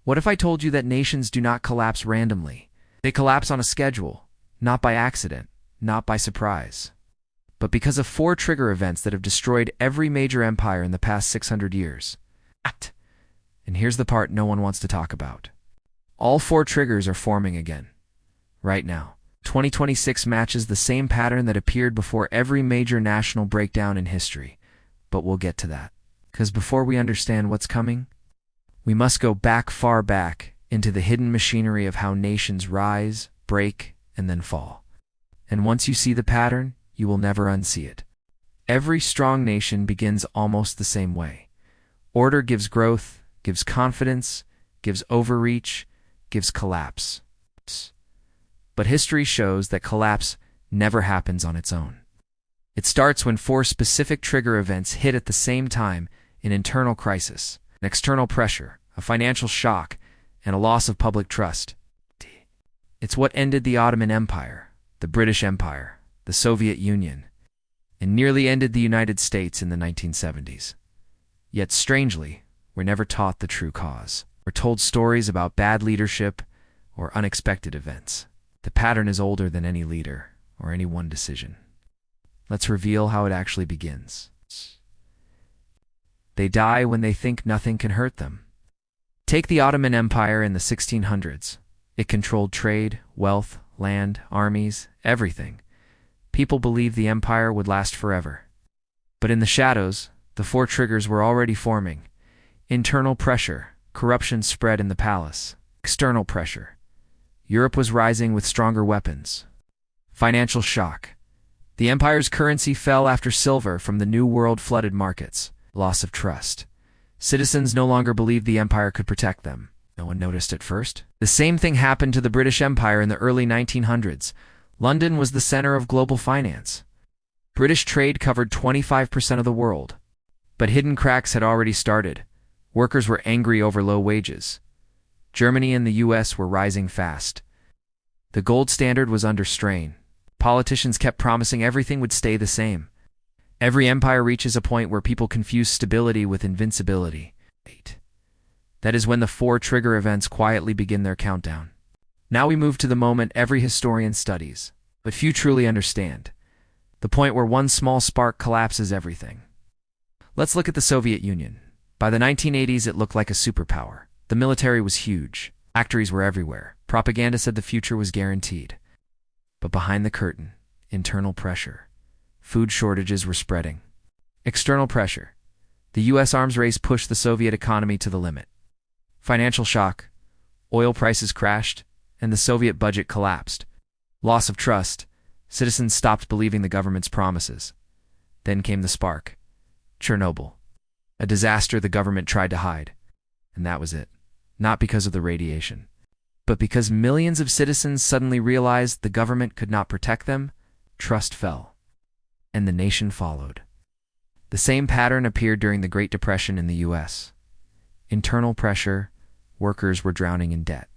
What if I told you that nations do not collapse randomly? They collapse on a schedule, not by accident, not by surprise, but because of four trigger events that have destroyed every major empire in the past 600 years. And here's the part no one wants to talk about. All four triggers are forming again. Right now, 2026 matches the same pattern that appeared before every major national breakdown in history. But we'll get to that. Because before we understand what's coming, we must go back, far back, into the hidden machinery of how nations rise, break, and then fall. And once you see the pattern, you will never unsee it. Every strong nation begins almost the same way. Order gives growth, gives confidence, gives overreach, gives collapse. But history shows that collapse never happens on its own. It starts when four specific trigger events hit at the same time: an internal crisis, an external pressure, a financial shock, and a loss of public trust. It's what ended the Ottoman Empire, the British Empire, the Soviet Union, and nearly ended the United States in the 1970s. Yet strangely, we're never taught the true cause. We're told stories about bad leadership or unexpected events. The pattern is older than any leader or any one decision. Let's reveal how it actually begins. They die when they think nothing can hurt them. Take the Ottoman Empire in the 1600s. It controlled trade, wealth, land, armies, everything. People believed the empire would last forever. But in the shadows, the four triggers were already forming. Internal pressure. Corruption spread in the palace. External pressure. Europe was rising with stronger weapons. Financial shock. The empire's currency fell after silver from the New World flooded markets. Loss of trust. Citizens no longer believed the empire could protect them. No one noticed at first. The same thing happened to the British Empire in the early 1900s. London was the center of global finance. British trade covered 25% of the world. But hidden cracks had already started. Workers were angry over low wages. Germany and the US were rising fast. The gold standard was under strain. Politicians kept promising everything would stay the same. Every empire reaches a point where people confuse stability with invincibility. That is when the four trigger events quietly begin their countdown. Now we move to the moment every historian studies, but few truly understand. The point where one small spark collapses everything. Let's look at the Soviet Union. By the 1980s, it looked like a superpower. The military was huge. Factories were everywhere. Propaganda said the future was guaranteed. But behind the curtain, internal pressure. Food shortages were spreading. External pressure. The US arms race pushed the Soviet economy to the limit. Financial shock. Oil prices crashed, and the Soviet budget collapsed. Loss of trust. Citizens stopped believing the government's promises. Then came the spark. Chernobyl. A disaster the government tried to hide. And that was it. Not because of the radiation, but because millions of citizens suddenly realized the government could not protect them. Trust fell. And the nation followed. The same pattern appeared during the Great Depression in the US. Internal pressure. Workers were drowning in debt.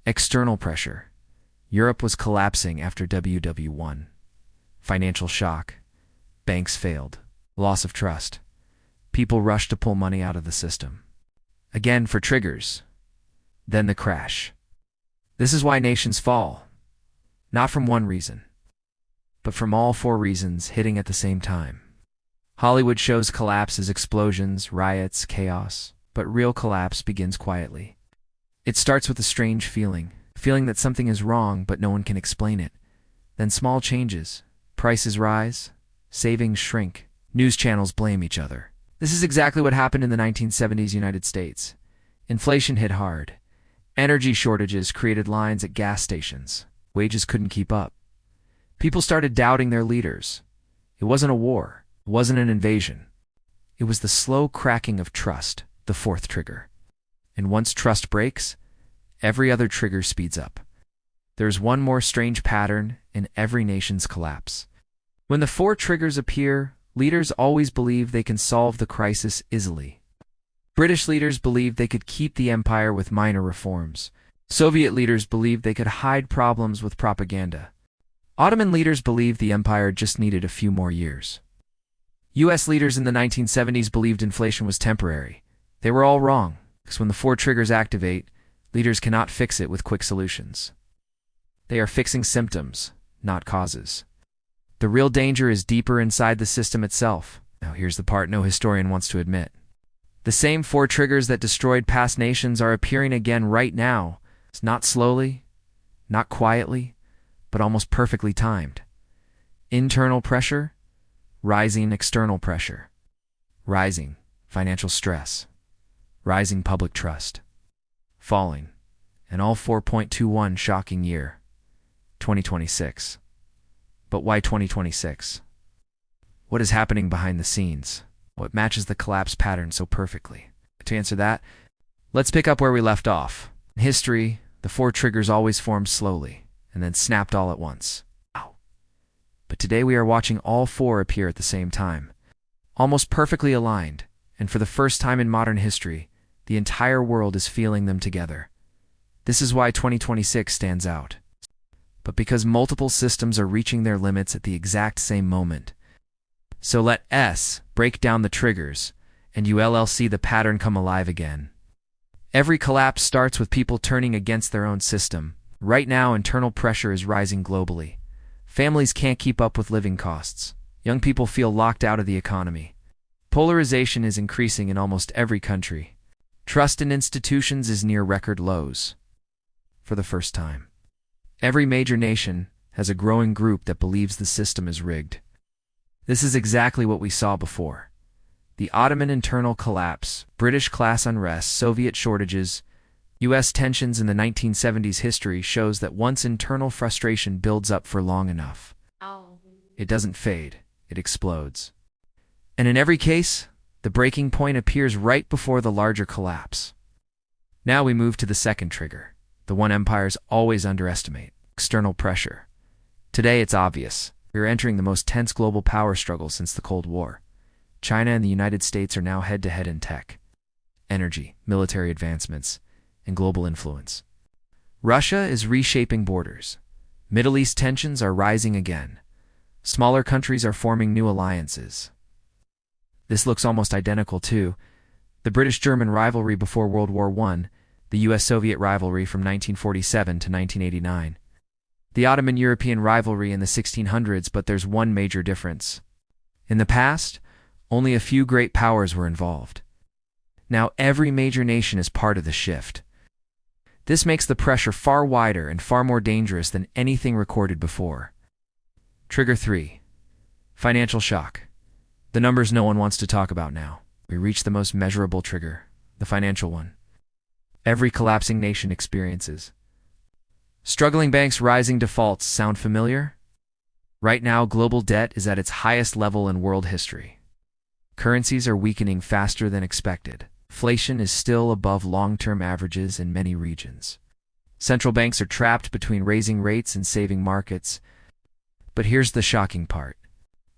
External pressure. Europe was collapsing after WW1. Financial shock. Banks failed. Loss of trust. People rushed to pull money out of the system. Again for triggers. Then the crash. This is why nations fall. Not from one reason, but from all four reasons hitting at the same time. Hollywood shows collapse as explosions, riots, chaos, but real collapse begins quietly. It starts with a strange feeling that something is wrong but no one can explain it. Then small changes. Prices rise, savings shrink, news channels blame each other. This is exactly what happened in the 1970s United States. Inflation hit hard. Energy shortages created lines at gas stations. Wages couldn't keep up. People started doubting their leaders. It wasn't a war. It wasn't an invasion. It was the slow cracking of trust, the fourth trigger. And once trust breaks, every other trigger speeds up. There's one more strange pattern in every nation's collapse. When the four triggers appear, leaders always believe they can solve the crisis easily. British leaders believed they could keep the empire with minor reforms. Soviet leaders believed they could hide problems with propaganda. Ottoman leaders believed the empire just needed a few more years. US leaders in the 1970s believed inflation was temporary. They were all wrong. Because when the four triggers activate, leaders cannot fix it with quick solutions. They are fixing symptoms, not causes. The real danger is deeper inside the system itself. Now here's the part no historian wants to admit. The same four triggers that destroyed past nations are appearing again right now. It's not slowly, not quietly, but almost perfectly timed. Internal pressure, rising external pressure. Rising financial stress. Rising public trust. Falling, and all 4.21 shocking year, 2026. But why 2026? What is happening behind the scenes? What matches the collapse pattern so perfectly? To answer that, let's pick up where we left off. In history, the four triggers always formed slowly, and then snapped all at once. Wow. But today we are watching all four appear at the same time, almost perfectly aligned, and for the first time in modern history, the entire world is feeling them together. This is why 2026 stands out. But because multiple systems are reaching their limits at the exact same moment. So let S break down the triggers, and you'll see the pattern come alive again. Every collapse starts with people turning against their own system. Right now, internal pressure is rising globally. Families can't keep up with living costs. Young people feel locked out of the economy. Polarization is increasing in almost every country. Trust in institutions is near record lows. For the first time, every major nation has a growing group that believes the system is rigged. This is exactly what we saw before. The Ottoman internal collapse, British class unrest, Soviet shortages, U.S. tensions in the 1970s history shows that once internal frustration builds up for long enough, it doesn't fade, it explodes. And in every case, the breaking point appears right before the larger collapse. Now we move to the second trigger, the one empires always underestimate, external pressure. Today it's obvious. We are entering the most tense global power struggle since the Cold War. China and the United States are now head-to-head in tech, energy, military advancements, and global influence. Russia is reshaping borders. Middle East tensions are rising again. Smaller countries are forming new alliances. This looks almost identical to the British-German rivalry before World War I, the US-Soviet rivalry from 1947 to 1989, the Ottoman-European rivalry in the 1600s, but there's one major difference. In the past, only a few great powers were involved. Now every major nation is part of the shift. This makes the pressure far wider and far more dangerous than anything recorded before. Trigger 3. Financial shock. The numbers no one wants to talk about now. We reach the most measurable trigger, the financial one. Every collapsing nation experiences. Struggling banks, rising defaults. Sound familiar? Right now, global debt is at its highest level in world history. Currencies are weakening faster than expected. Inflation is still above long-term averages in many regions. Central banks are trapped between raising rates and saving markets. But here's the shocking part.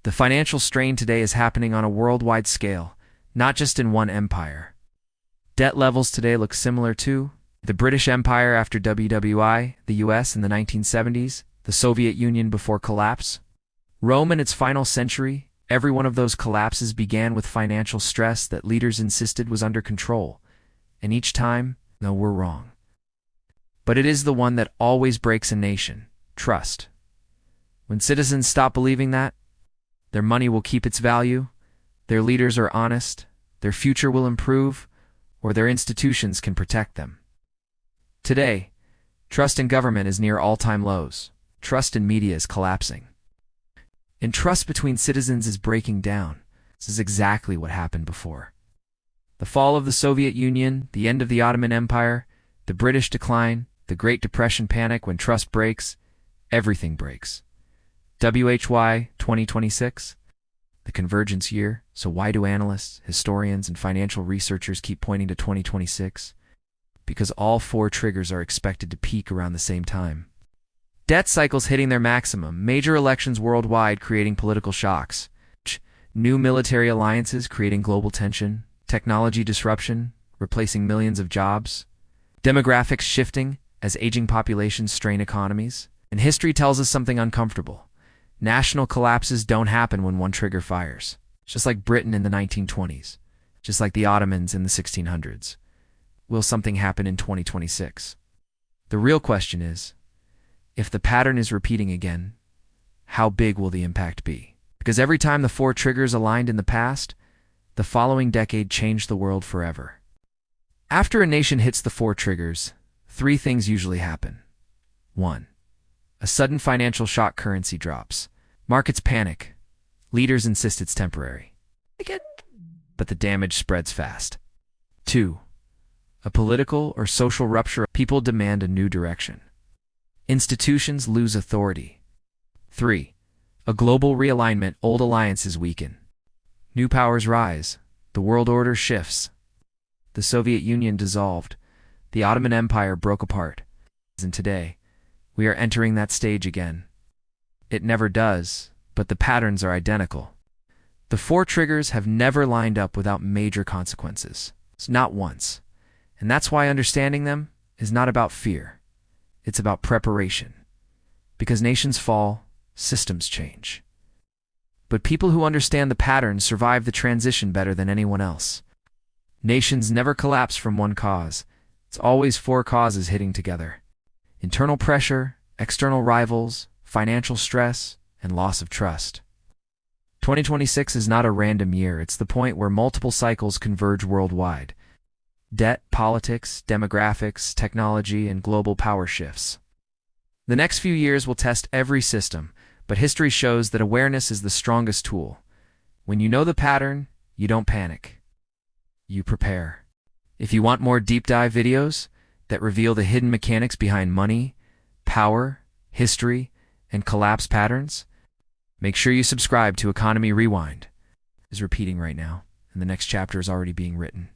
The financial strain today is happening on a worldwide scale, not just in one empire. Debt levels today look similar to the British Empire after WWI, the US in the 1970s, the Soviet Union before collapse, Rome in its final century. Every one of those collapses began with financial stress that leaders insisted was under control, and each time, no, we're wrong. But it is the one that always breaks a nation: trust. When citizens stop believing that, their money will keep its value, their leaders are honest, their future will improve, or their institutions can protect them. Today, trust in government is near all-time lows. Trust in media is collapsing. And trust between citizens is breaking down. This is exactly what happened before. The fall of the Soviet Union, the end of the Ottoman Empire, the British decline, the Great Depression panic. When trust breaks, everything breaks. WHY 2026? The convergence year. So why do analysts, historians, and financial researchers keep pointing to 2026? Because all four triggers are expected to peak around the same time. Debt cycles hitting their maximum, major elections worldwide creating political shocks, new military alliances creating global tension, technology disruption replacing millions of jobs, demographics shifting as aging populations strain economies. And history tells us something uncomfortable. National collapses don't happen when one trigger fires. Just like Britain in the 1920s, just like the Ottomans in the 1600s. will something happen in 2026? The real question is, if the pattern is repeating again, how big will the impact be? Because every time the four triggers aligned in the past, the following decade changed the world forever. After a nation hits the four triggers, three things usually happen. 1. A sudden financial shock, currency drops. Markets panic. Leaders insist it's temporary. But the damage spreads fast. 2. A political or social rupture. People demand a new direction. Institutions lose authority. 3. A global realignment. Old alliances weaken. New powers rise. The world order shifts. The Soviet Union dissolved. The Ottoman Empire broke apart. And today, we are entering that stage again. It never does, but the patterns are identical. The four triggers have never lined up without major consequences. Not once. And that's why understanding them is not about fear. It's about preparation. Because nations fall, systems change. But people who understand the patterns survive the transition better than anyone else. Nations never collapse from one cause. It's always four causes hitting together. Internal pressure, external rivals, financial stress, and loss of trust. 2026 is not a random year. It's the point where multiple cycles converge worldwide. Debt, politics, demographics, technology, and global power shifts. The next few years will test every system, but history shows that awareness is the strongest tool. When you know the pattern, you don't panic. You prepare. If you want more deep dive videos that reveal the hidden mechanics behind money, power, history, and collapse patterns, make sure you subscribe to Economy Rewind. It's repeating right now, and the next chapter is already being written.